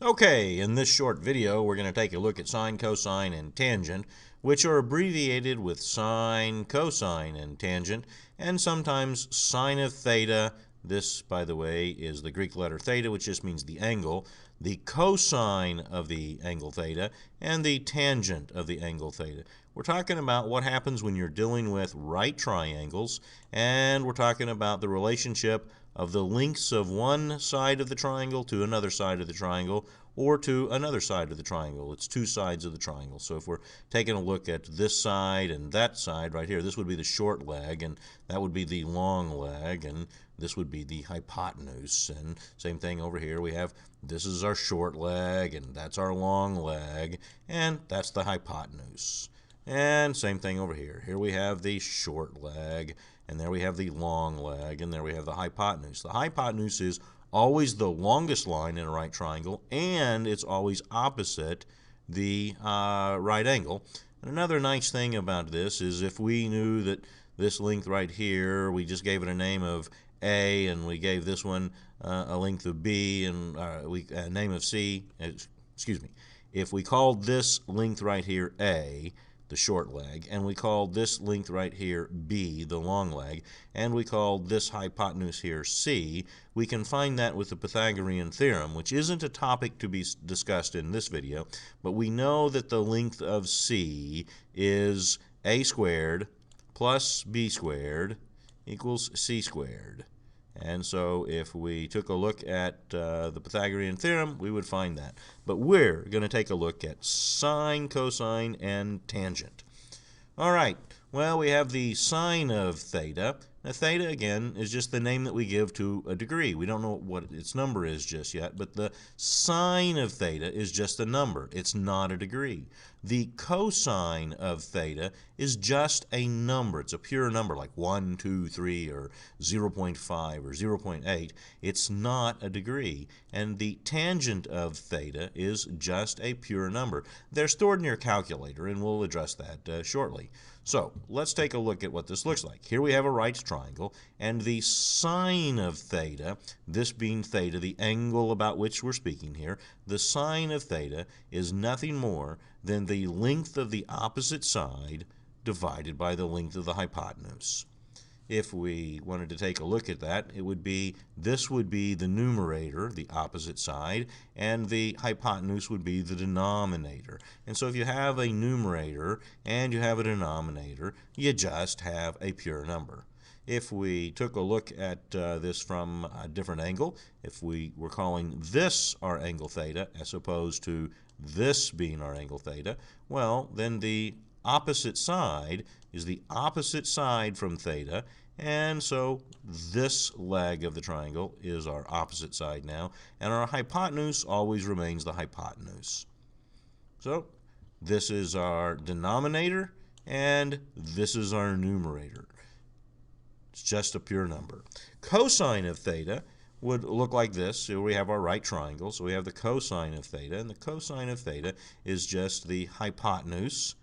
Okay, in this short video we're going to take a look at sine, cosine, and tangent, which are abbreviated with sine, cosine, and tangent, and sometimes sine of theta. This, by the way, is the Greek letter theta, which just means the angle, the cosine of the angle theta, and the tangent of the angle theta. We're talking about what happens when you're dealing with right triangles, and we're talking about the relationship of the lengths of one side of the triangle to another side of the triangle, or to another side of the triangle. It's two sides of the triangle. So if we're taking a look at this side and that side right here, this would be the short leg, and that would be the long leg, and this would be the hypotenuse. And same thing over here. We have, this is our short leg, and that's our long leg, and that's the hypotenuse. And same thing over here. Here we have the short leg, and there we have the long leg, and there we have the hypotenuse. The hypotenuse is always the longest line in a right triangle, and it's always opposite the right angle. And another nice thing about this is if we knew that this length right here, we just gave it a name of A, and we gave this one a length of B, and a name of C, excuse me. If we called this length right here A, the short leg, and we called this length right here B, the long leg, and we called this hypotenuse here C, we can find that with the Pythagorean Theorem, which isn't a topic to be discussed in this video, but we know that the length of C is A squared plus B squared equals C squared. And so if we took a look at the Pythagorean Theorem, we would find that. But we're going to take a look at sine, cosine, and tangent. All right, well, we have the sine of theta. Now, theta, again, is just the name that we give to a degree. We don't know what its number is just yet, but the sine of theta is just a number. It's not a degree. The cosine of theta is just a number. It's a pure number, like 1, 2, 3, or 0.5, or 0.8. It's not a degree. And the tangent of theta is just a pure number. They're stored in your calculator, and we'll address that shortly. So let's take a look at what this looks like. Here we have a right triangle, and the sine of theta, this being theta, the angle about which we're speaking here, the sine of theta is nothing more than the length of the opposite side divided by the length of the hypotenuse. If we wanted to take a look at that, it would be, this would be the numerator, the opposite side, and the hypotenuse would be the denominator. And so if you have a numerator and you have a denominator, you just have a pure number. If we took a look at this from a different angle, if we were calling this our angle theta as opposed to this being our angle theta, well, then the opposite side is the opposite side from theta, and so this leg of the triangle is our opposite side now, and our hypotenuse always remains the hypotenuse. So this is our denominator, and this is our numerator. It's just a pure number. Cosine of theta would look like this. Here we have our right triangle, so we have the cosine of theta, and the cosine of theta is just the hypotenuse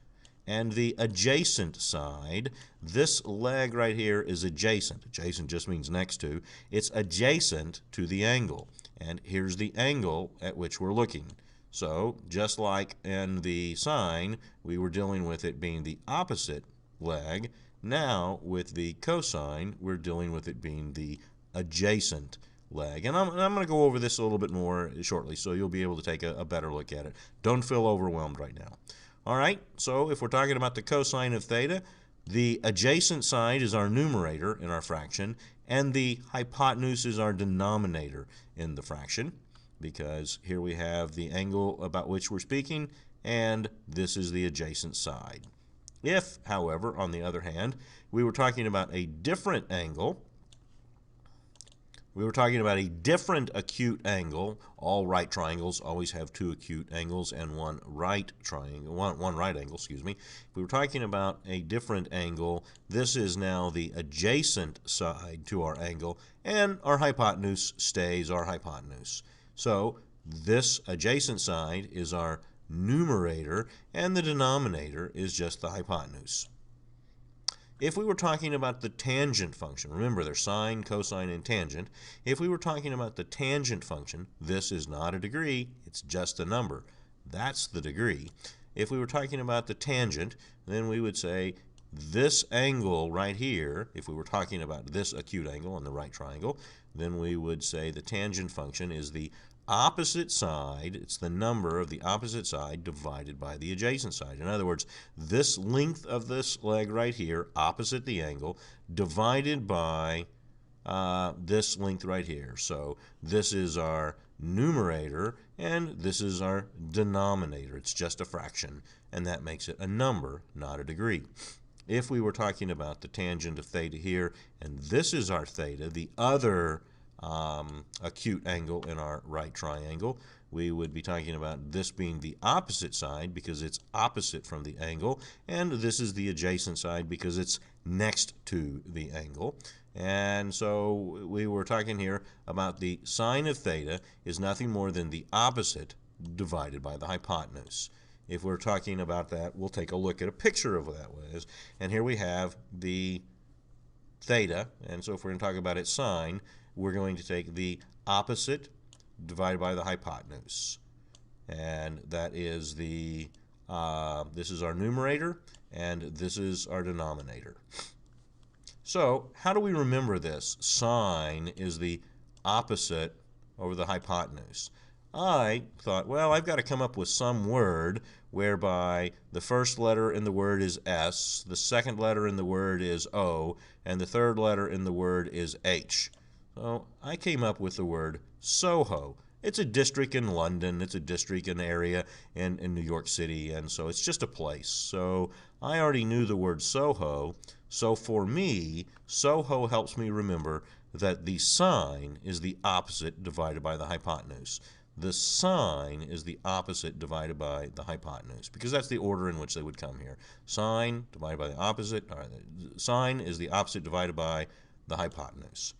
and the adjacent side. This leg right here is adjacent. Adjacent just means next to. It's adjacent to the angle, and here's the angle at which we're looking. So just like in the sine, we were dealing with it being the opposite leg. Now with the cosine, we're dealing with it being the adjacent leg. And I'm going to go over this a little bit more shortly, so you'll be able to take a better look at it. Don't feel overwhelmed right now. All right, so if we're talking about the cosine of theta, the adjacent side is our numerator in our fraction, and the hypotenuse is our denominator in the fraction, because here we have the angle about which we're speaking, and this is the adjacent side. If, however, on the other hand, we were talking about a different angle, we were talking about a different acute angle. All right triangles always have two acute angles and one right triangle, one right angle, excuse me. If we were talking about a different angle, this is now the adjacent side to our angle, and our hypotenuse stays our hypotenuse. So this adjacent side is our numerator, and the denominator is just the hypotenuse. If we were talking about the tangent function, remember there's sine, cosine, and tangent. If we were talking about the tangent function, this is not a degree, it's just a number. That's the degree. If we were talking about the tangent, then we would say this angle right here, if we were talking about this acute angle on the right triangle, then we would say the tangent function is the opposite side, it's the number of the opposite side divided by the adjacent side. In other words, this length of this leg right here, opposite the angle, divided by this length right here. So this is our numerator, and this is our denominator. It's just a fraction, and that makes it a number, not a degree. If we were talking about the tangent of theta here, and this is our theta, the other acute angle in our right triangle, we would be talking about this being the opposite side because it's opposite from the angle, and this is the adjacent side because it's next to the angle. And so we were talking here about the sine of theta is nothing more than the opposite divided by the hypotenuse. If we're talking about that, we'll take a look at a picture of what that was. And here we have the theta, and so if we're going to talk about its sine, we're going to take the opposite divided by the hypotenuse. And that is the, this is our numerator, and this is our denominator. So how do we remember this? Sine is the opposite over the hypotenuse. I thought, well, I've got to come up with some word whereby the first letter in the word is S, the second letter in the word is O, and the third letter in the word is H. So I came up with the word Soho. It's a district in London, it's a district in area in New York City, and so it's just a place. So I already knew the word Soho, so for me, Soho helps me remember that the sine is the opposite divided by the hypotenuse. The sine is the opposite divided by the hypotenuse, because that's the order in which they would come here. Sine divided by the opposite, or sine is the opposite divided by the hypotenuse.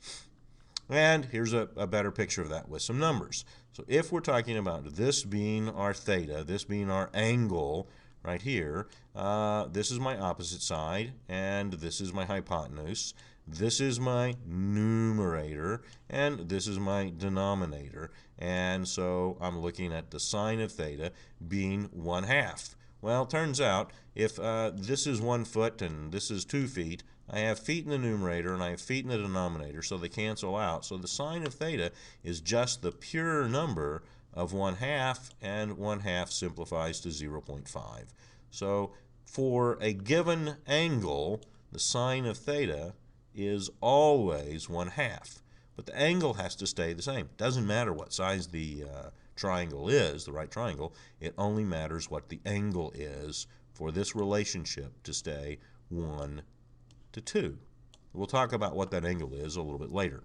And here's a better picture of that with some numbers. So if we're talking about this being our theta, this being our angle right here, this is my opposite side, and this is my hypotenuse. This is my numerator, and this is my denominator. And so I'm looking at the sine of theta being 1/2. Well, it turns out if this is 1 foot and this is 2 feet, I have feet in the numerator and I have feet in the denominator, so they cancel out. So the sine of theta is just the pure number of 1/2, and 1/2 simplifies to 0.5. So for a given angle, the sine of theta is always 1/2. But the angle has to stay the same. It doesn't matter what size the triangle is, the right triangle. It only matters what the angle is for this relationship to stay 1 to 2. We'll talk about what that angle is a little bit later.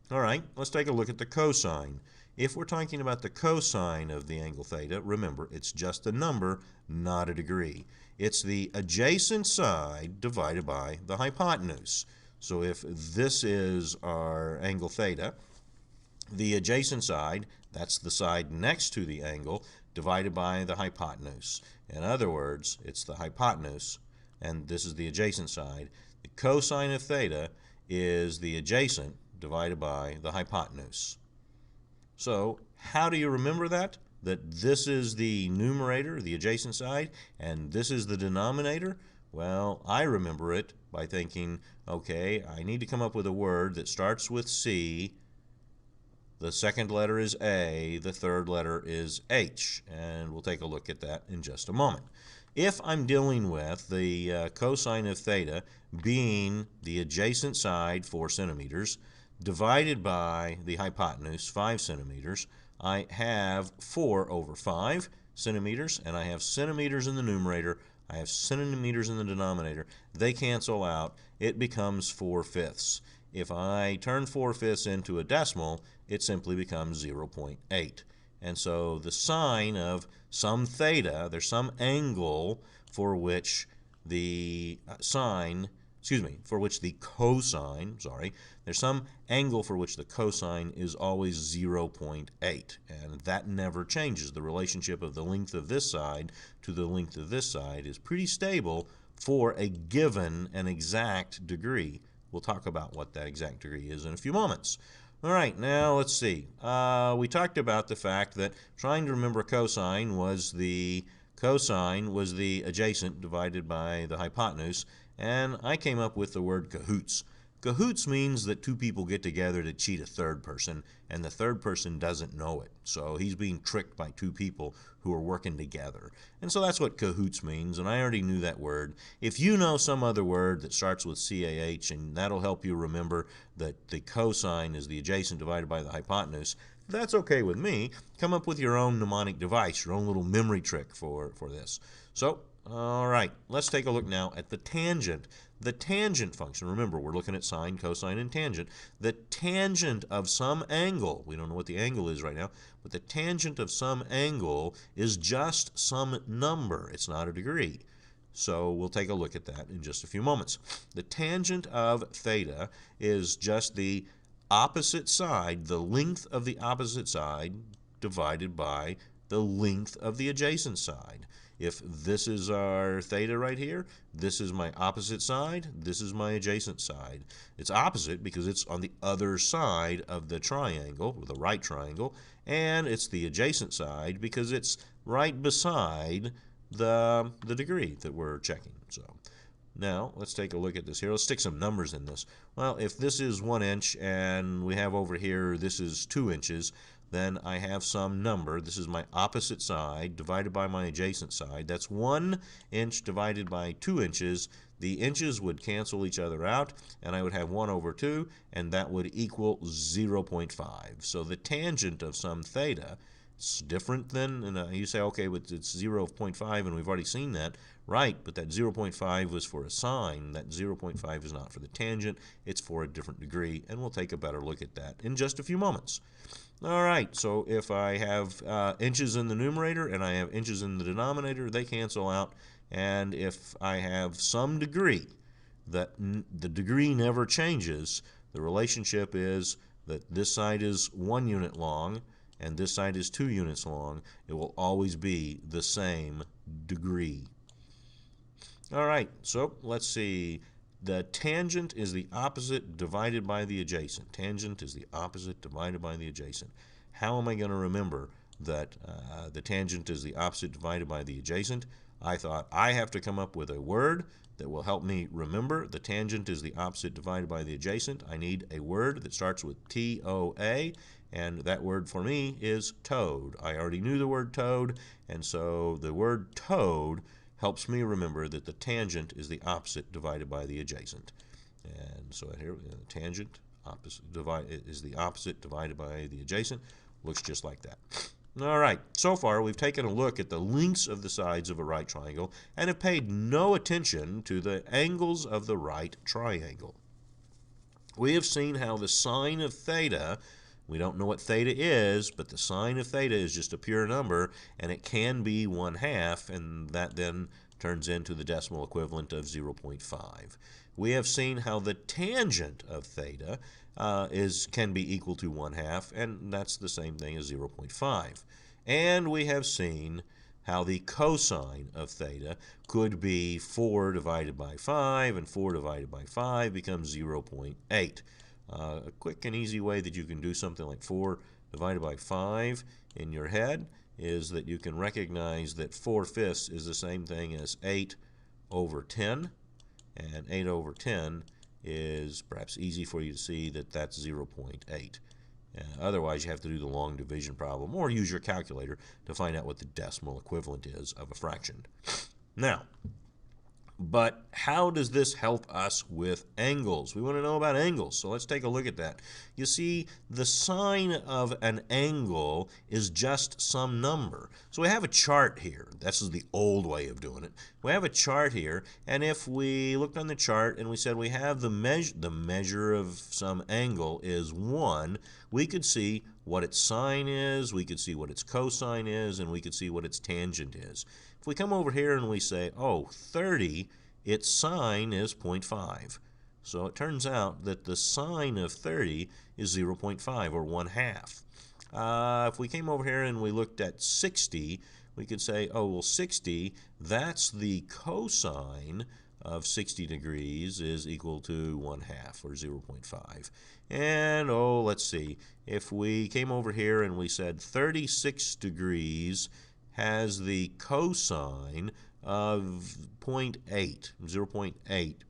All right, let's take a look at the cosine. If we're talking about the cosine of the angle theta, remember, it's just a number, not a degree. It's the adjacent side divided by the hypotenuse. So if this is our angle theta, the adjacent side, that's the side next to the angle, divided by the hypotenuse. In other words, it's the hypotenuse, and this is the adjacent side. The cosine of theta is the adjacent divided by the hypotenuse. So how do you remember that? That this is the numerator, the adjacent side, and this is the denominator? Well, I remember it by thinking, okay, I need to come up with a word that starts with C, the second letter is A, the third letter is H, and we'll take a look at that in just a moment. If I'm dealing with the cosine of theta being the adjacent side, 4 centimeters, divided by the hypotenuse, 5 centimeters, I have 4 over 5 centimeters, and I have centimeters in the numerator, I have centimeters in the denominator. They cancel out. It becomes 4/5. If I turn 4/5 into a decimal, it simply becomes 0.8. And so the sine of some theta, there's some angle for which the cosine, there's some angle for which the cosine is always 0.8, and that never changes. The relationship of the length of this side to the length of this side is pretty stable for a given and exact degree. We'll talk about what that exact degree is in a few moments. All right, now let's see. We talked about the fact that trying to remember cosine was the adjacent divided by the hypotenuse, and I came up with the word cahoots. Cahoots means that two people get together to cheat a third person, and the third person doesn't know it. So he's being tricked by two people who are working together. And so that's what cahoots means, and I already knew that word. If you know some other word that starts with CAH, and that'll help you remember that the cosine is the adjacent divided by the hypotenuse, that's okay with me. Come up with your own mnemonic device, your own little memory trick for this. So, all right, let's take a look now at the tangent. The tangent function, remember, we're looking at sine, cosine, and tangent. The tangent of some angle, we don't know what the angle is right now, but the tangent of some angle is just some number. It's not a degree. So we'll take a look at that in just a few moments. The tangent of theta is just the opposite side, the length of the opposite side divided by the length of the adjacent side. If this is our theta right here, this is my opposite side, this is my adjacent side. It's opposite because it's on the other side of the triangle, or the right triangle, and it's the adjacent side because it's right beside the degree that we're checking. So now let's take a look at this here. Let's stick some numbers in this. Well, if this is 1 inch and we have over here this is 2 inches, then I have some number. This is my opposite side divided by my adjacent side. That's 1 inch divided by 2 inches. The inches would cancel each other out, and I would have 1 over 2, and that would equal 0.5. So the tangent of some theta, it's different than, and you say, okay, but it's 0.5, and we've already seen that. Right, but that 0.5 was for a sine. That 0.5 is not for the tangent. It's for a different degree, and we'll take a better look at that in just a few moments. All right, so if I have inches in the numerator and I have inches in the denominator, they cancel out. And if I have some degree that the degree never changes, the relationship is that this side is 1 unit long and this side is 2 units long. It will always be the same degree. All right, so let's see. The tangent is the opposite divided by the adjacent. Tangent is the opposite divided by the adjacent. How am I going to remember that the tangent is the opposite divided by the adjacent? I thought I have to come up with a word that will help me remember the tangent is the opposite divided by the adjacent. I need a word that starts with T-O-A, and that word for me is toad. I already knew the word toad, and so the word toad helps me remember that the tangent is the opposite divided by the adjacent. And so here, the tangent is the opposite divided by the adjacent. Looks just like that. All right, so far we've taken a look at the lengths of the sides of a right triangle and have paid no attention to the angles of the right triangle. We have seen how the sine of theta, we don't know what theta is, but the sine of theta is just a pure number, and it can be 1/2, and that then turns into the decimal equivalent of 0.5. We have seen how the tangent of theta can be equal to 1/2, and that's the same thing as 0.5. And we have seen how the cosine of theta could be 4 divided by 5, and 4 divided by 5 becomes 0.8. A quick and easy way that you can do something like 4 divided by 5 in your head is that you can recognize that 4/5 is the same thing as 8 over 10, and 8 over 10 is perhaps easy for you to see that that's 0.8. Otherwise, you have to do the long division problem or use your calculator to find out what the decimal equivalent is of a fraction. Now, but how does this help us with angles? We want to know about angles, so let's take a look at that. You see, the sine of an angle is just some number. So we have a chart here. This is the old way of doing it. We have a chart here, and if we looked on the chart and we said we have the measure of some angle is 1, we could see what its sine is, we could see what its cosine is, and we could see what its tangent is. If we come over here and we say, oh, 30, its sine is 0.5. So it turns out that the sine of 30 is 0.5, or 1/2. If we came over here and we looked at 60, we could say, oh, well, 60, that's the cosine of 60 degrees is equal to 1/2 or 0.5. And let's see, if we came over here and we said 36 degrees has the cosine of 0.8,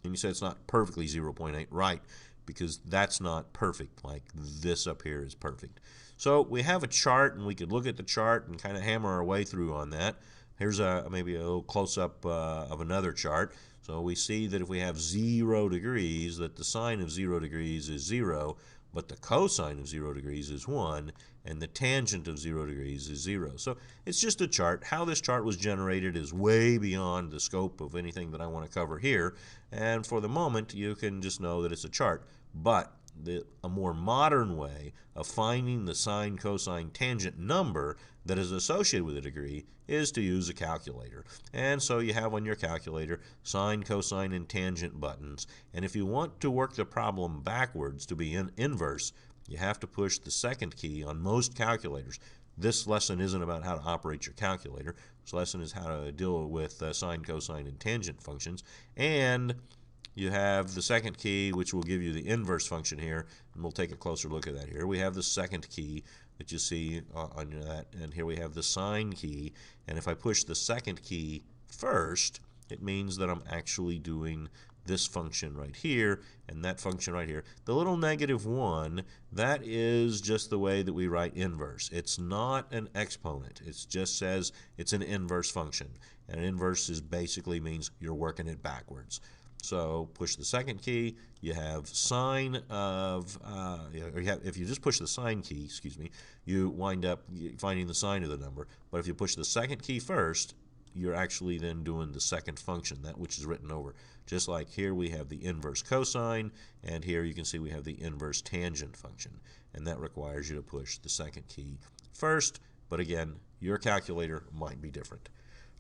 and you said it's not perfectly 0.8, right, because that's not perfect, like this up here is perfect. So we have a chart, and we could look at the chart and kind of hammer our way through on that. Here's maybe a little close-up of another chart. So we see that if we have 0 degrees, that the sine of 0 degrees is 0, but the cosine of 0 degrees is 1, and the tangent of 0 degrees is 0. So it's just a chart. How this chart was generated is way beyond the scope of anything that I want to cover here, and for the moment you can just know that it's a chart. But a more modern way of finding the sine, cosine, tangent number that is associated with a degree is to use a calculator. And so you have on your calculator sine, cosine, and tangent buttons. And if you want to work the problem backwards to be inverse, you have to push the second key on most calculators. This lesson isn't about how to operate your calculator. This lesson is how to deal with sine, cosine, and tangent functions. And you have the second key, which will give you the inverse function here, and we'll take a closer look at that here. We have the second key that you see on that, and here we have the sine key, and if I push the second key first, it means that I'm actually doing this function right here and that function right here. The little -1, that is just the way that we write inverse. It's not an exponent. It just says it's an inverse function, and inverse is basically means you're working it backwards. So push the second key, you have sine of, if you just push the sine key, excuse me, you wind up finding the sine of the number. But if you push the second key first, you're actually then doing the second function, that which is written over. Just like here we have the inverse cosine, and here you can see we have the inverse tangent function. And that requires you to push the second key first, but again, your calculator might be different.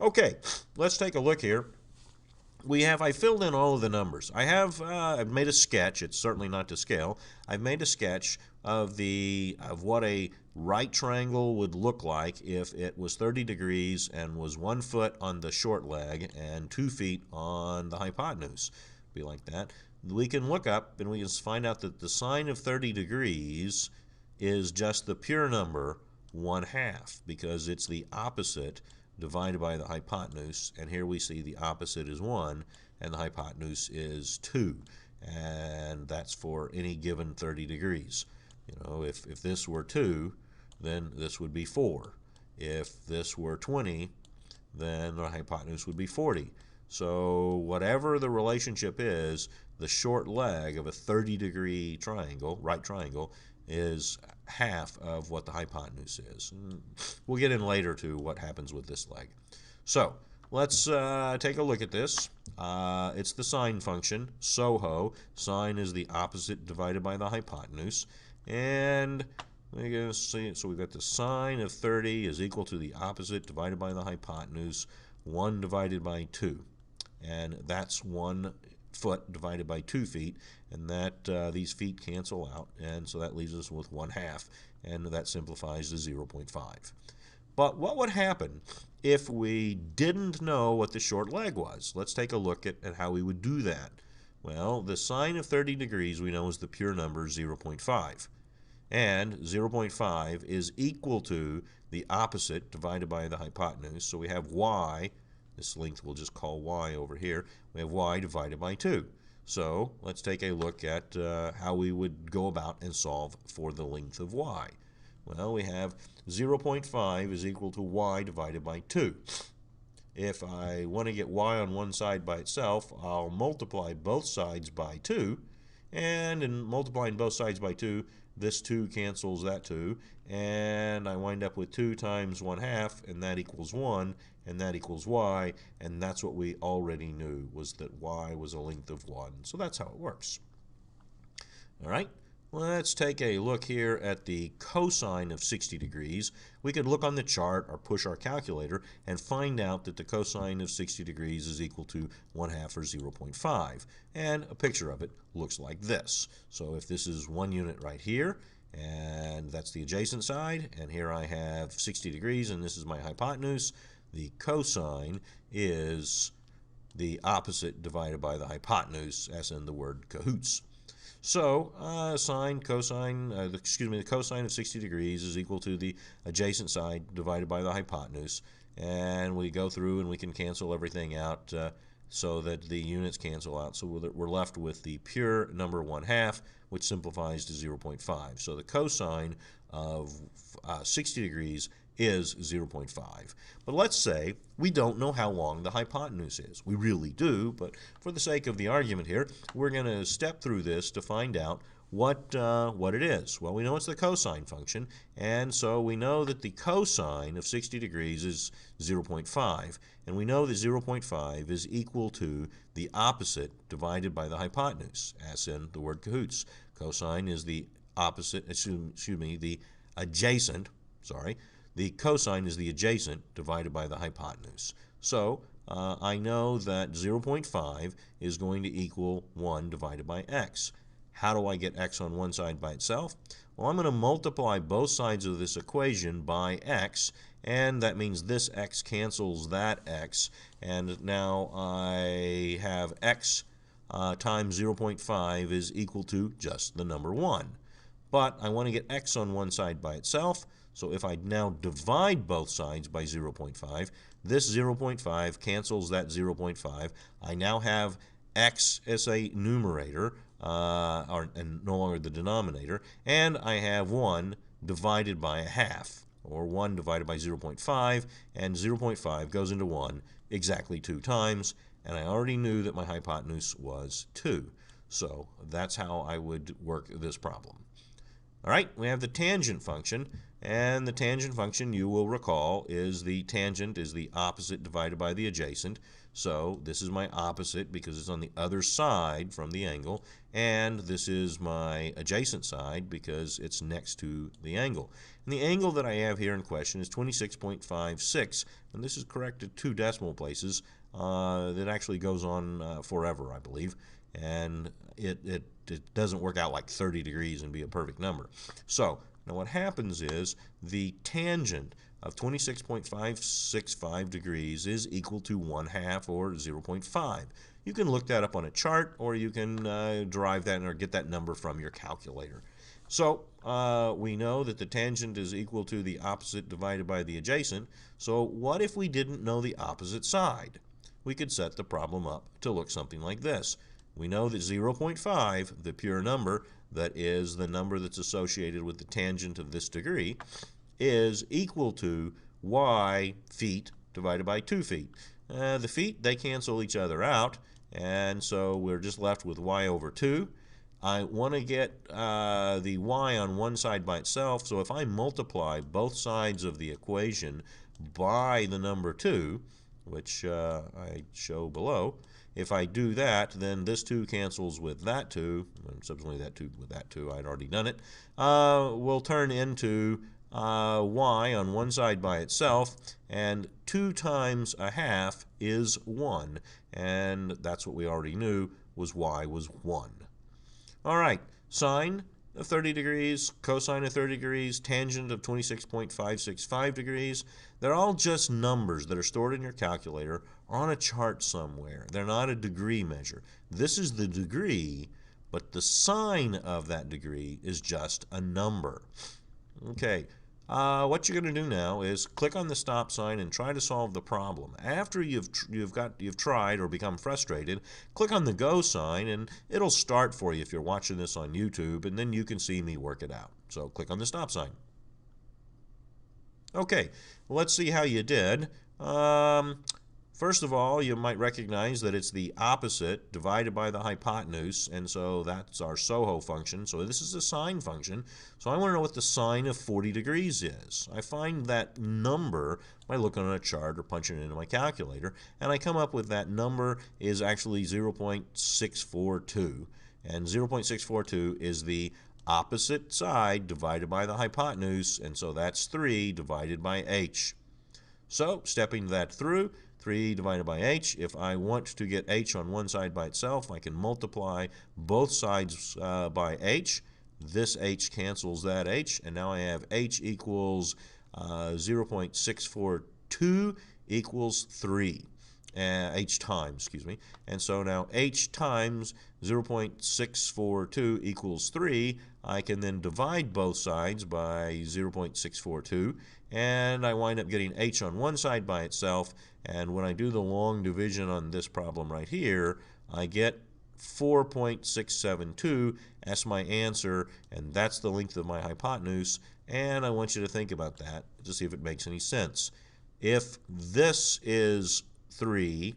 Okay, let's take a look here. I filled in all of the numbers. I've made a sketch. It's certainly not to scale. I've made a sketch of what a right triangle would look like if it was 30 degrees and was 1 foot on the short leg and 2 feet on the hypotenuse. Be like that. We can look up and we can find out that the sine of 30 degrees is just the pure number 1/2, because it's the opposite divided by the hypotenuse, and here we see the opposite is 1 and the hypotenuse is 2, and that's for any given 30 degrees. If this were 2, then this would be 4. If this were 20, then the hypotenuse would be 40. So whatever the relationship is, the short leg of a 30-degree triangle, right triangle, is half of what the hypotenuse is. We'll get in later to what happens with this leg. So let's take a look at this. It's the sine function, SOHO. Sine is the opposite divided by the hypotenuse. And we're going to see it. So we've got the sine of 30 is equal to the opposite divided by the hypotenuse, 1 divided by 2. And that's 1 foot divided by 2 feet, and that these feet cancel out, and so that leaves us with 1/2, and that simplifies to 0.5. But what would happen if we didn't know what the short leg was? Let's take a look at how we would do that. Well, the sine of 30 degrees we know is the pure number 0.5, and 0.5 is equal to the opposite divided by the hypotenuse, so we have y. This length we'll just call y over here. We have y divided by 2. So let's take a look at how we would go about and solve for the length of y. Well, we have 0.5 is equal to y divided by 2. If I want to get y on one side by itself, I'll multiply both sides by 2. And in multiplying both sides by 2, this 2 cancels that 2. And I wind up with 2 times 1/2, and that equals 1. And that equals y, and that's what we already knew, was that y was a length of 1. So that's how it works. All right, let's take a look here at the cosine of 60 degrees. We could look on the chart or push our calculator and find out that the cosine of 60 degrees is equal to 1/2 or 0.5. And a picture of it looks like this. So if this is 1 unit right here, and that's the adjacent side, and here I have 60 degrees, and this is my hypotenuse, the cosine is the opposite divided by the hypotenuse, as in the word cahoots. So the cosine of 60 degrees is equal to the adjacent side divided by the hypotenuse. And we go through and we can cancel everything out so that the units cancel out. So we're left with the pure number 1/2, which simplifies to 0.5. So the cosine of 60 degrees is 0.5. But let's say we don't know how long the hypotenuse is. We really do, but for the sake of the argument here, we're going to step through this to find out what it is. Well, we know it's the cosine function, and so we know that the cosine of 60 degrees is 0.5, and we know that 0.5 is equal to the opposite divided by the hypotenuse, as in the word cahoots. Cosine is the opposite, the adjacent, the cosine is the adjacent divided by the hypotenuse. So I know that 0.5 is going to equal 1 divided by x. How do I get x on one side by itself? Well, I'm going to multiply both sides of this equation by x, and that means this x cancels that x, and now I have x times 0.5 is equal to just the number 1. But I want to get x on one side by itself, so if I now divide both sides by 0.5, this 0.5 cancels that 0.5. I now have x as a numerator, and no longer the denominator, and I have 1 divided by 1/2, or 1 divided by 0.5, and 0.5 goes into 1 exactly 2 times, and I already knew that my hypotenuse was 2. So that's how I would work this problem. All right, we have the tangent function, and the tangent function, you will recall, is the tangent is the opposite divided by the adjacent. So this is my opposite because it's on the other side from the angle, and this is my adjacent side because it's next to the angle. And the angle that I have here in question is 26.56, and this is corrected 2 decimal places. That actually goes on forever, I believe, and it doesn't work out like 30 degrees and be a perfect number. So now what happens is the tangent of 26.565 degrees is equal to 1/2, or 0.5. You can look that up on a chart, or you can derive that or get that number from your calculator. So we know that the tangent is equal to the opposite divided by the adjacent. So what if we didn't know the opposite side? We could set the problem up to look something like this. We know that 0.5, the pure number, that is the number that's associated with the tangent of this degree, is equal to y feet divided by 2 feet. The feet, they cancel each other out, and so we're just left with y over 2. I want to get the y on one side by itself, so if I multiply both sides of the equation by the number 2, which I show below, if I do that, then this 2 cancels with that 2, and subsequently that 2 with that 2, I'd already done it, will turn into y on one side by itself, and 2 times 1/2 is 1, and that's what we already knew, was y was 1. All right, sine of 30 degrees, cosine of 30 degrees, tangent of 26.565 degrees. They're all just numbers that are stored in your calculator or on a chart somewhere. They're not a degree measure. This is the degree, but the sign of that degree is just a number. Okay, what you're going to do now is click on the stop sign and try to solve the problem. After you've tried or become frustrated, click on the go sign and it'll start for you if you're watching this on YouTube, and then you can see me work it out. So click on the stop sign. Okay, let's see how you did. First of all, you might recognize that it's the opposite divided by the hypotenuse, and so that's our SOHO function. So this is a sine function. So I want to know what the sine of 40 degrees is. I find that number by looking on a chart or punching it into my calculator, and I come up with that number is actually 0.642, and 0.642 is the opposite side divided by the hypotenuse, and so that's 3 divided by h. So stepping that through, 3 divided by h. If I want to get h on one side by itself, I can multiply both sides by h. This h cancels that h, and now I have h equals 0.642 equals 3. h times, excuse me. And so now h times 0.642 equals 3. I can then divide both sides by 0.642, and I wind up getting h on one side by itself. And when I do the long division on this problem right here, I get 4.672 as my answer, and that's the length of my hypotenuse. And I want you to think about that to see if it makes any sense. If this is 3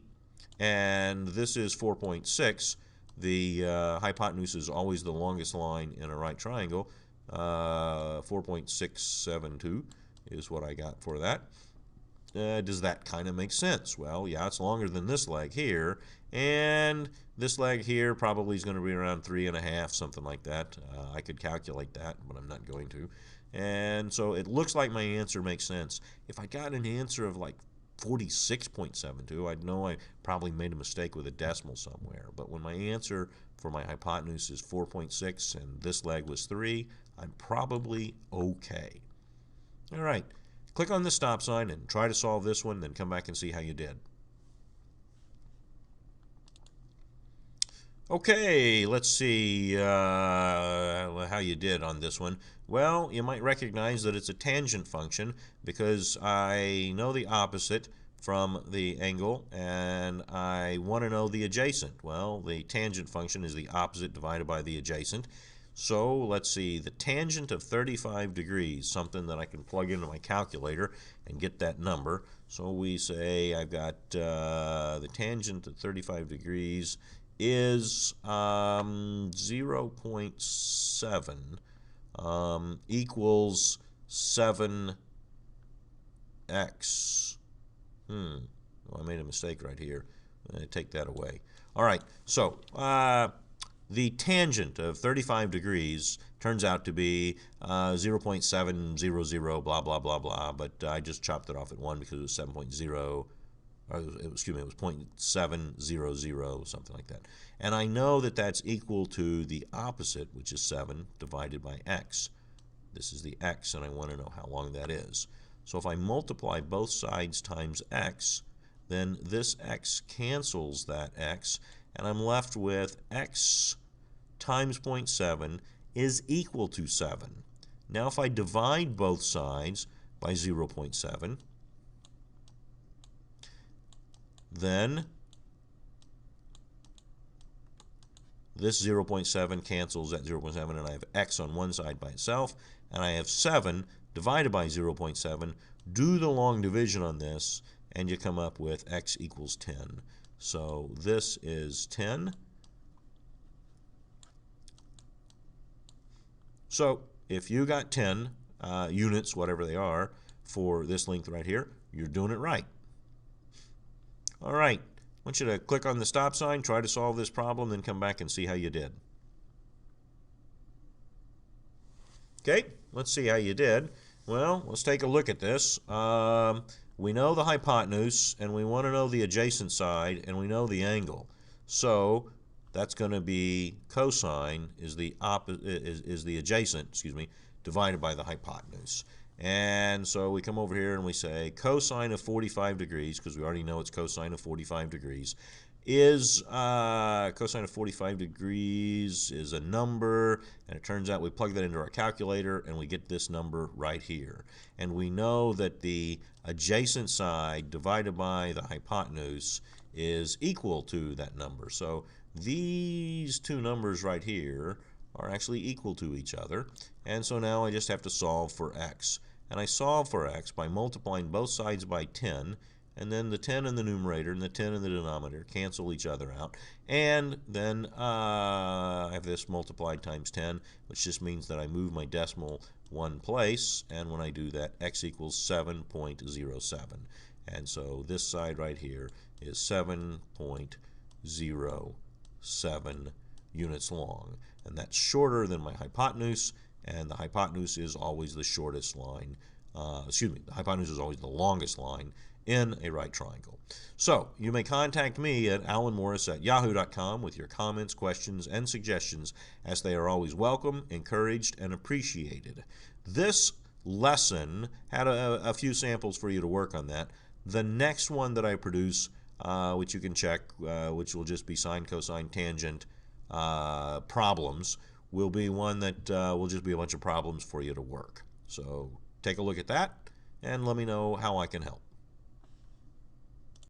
and this is 4.6, the hypotenuse is always the longest line in a right triangle. 4.672 is what I got for that. Does that kind of make sense? Well, yeah, it's longer than this leg here, and this leg here probably is going to be around 3.5, something like that. I could calculate that, but I'm not going to. And so it looks like my answer makes sense. If I got an answer of like 46.72, I'd know I probably made a mistake with a decimal somewhere. But when my answer for my hypotenuse is 4.6 and this leg was 3, I'm probably okay. All right. Click on the stop sign and try to solve this one, then come back and see how you did. Okay, let's see how you did on this one. Well, you might recognize that it's a tangent function because I know the opposite from the angle and I want to know the adjacent. Well, the tangent function is the opposite divided by the adjacent. So let's see, the tangent of 35 degrees, something that I can plug into my calculator and get that number. So we say I've got the tangent of 35 degrees is 0.7 equals 7x. Well, I made a mistake right here. I'm going to take that away. All right, so the tangent of 35 degrees turns out to be 0.700 blah blah blah blah, but I just chopped it off at 1 because it was 7.0, or excuse me, it was 0.700, something like that. And I know that that's equal to the opposite, which is 7 divided by x. This is the x, and I want to know how long that is. So if I multiply both sides times x, then this x cancels that x, and I'm left with x times 0.7 is equal to 7. Now if I divide both sides by 0.7, then this 0.7 cancels that 0.7, and I have x on one side by itself, and I have 7 divided by 0.7. Do the long division on this, and you come up with x equals 10. So this is 10. So if you got 10 units, whatever they are, for this length right here, you're doing it right. All right, I want you to click on the stop sign, try to solve this problem, then come back and see how you did. Okay, let's see how you did. Well, let's take a look at this. We know the hypotenuse, and we want to know the adjacent side, and we know the angle. So that's going to be cosine is the adjacent, excuse me, divided by the hypotenuse. And so we come over here and we say cosine of 45 degrees, because we already know it's cosine of 45 degrees, is cosine of 45 degrees is a number, and it turns out we plug that into our calculator and we get this number right here. And we know that the adjacent side divided by the hypotenuse is equal to that number. So these two numbers right here are actually equal to each other, and so now I just have to solve for x. And I solve for x by multiplying both sides by 10, and then the 10 in the numerator and the 10 in the denominator cancel each other out. And then I have this multiplied times 10, which just means that I move my decimal one place, and when I do that, x equals 7.07. And so this side right here is 7.07 units long. And that's shorter than my hypotenuse, and the hypotenuse is always the shortest line. The hypotenuse is always the longest line in a right triangle. So you may contact me at alanmorris@yahoo.com with your comments, questions, and suggestions, as they are always welcome, encouraged, and appreciated. This lesson had a few samples for you to work on that. The next one that I produce, which you can check, which will just be sine, cosine, tangent problems, will be one that will just be a bunch of problems for you to work. So take a look at that and let me know how I can help.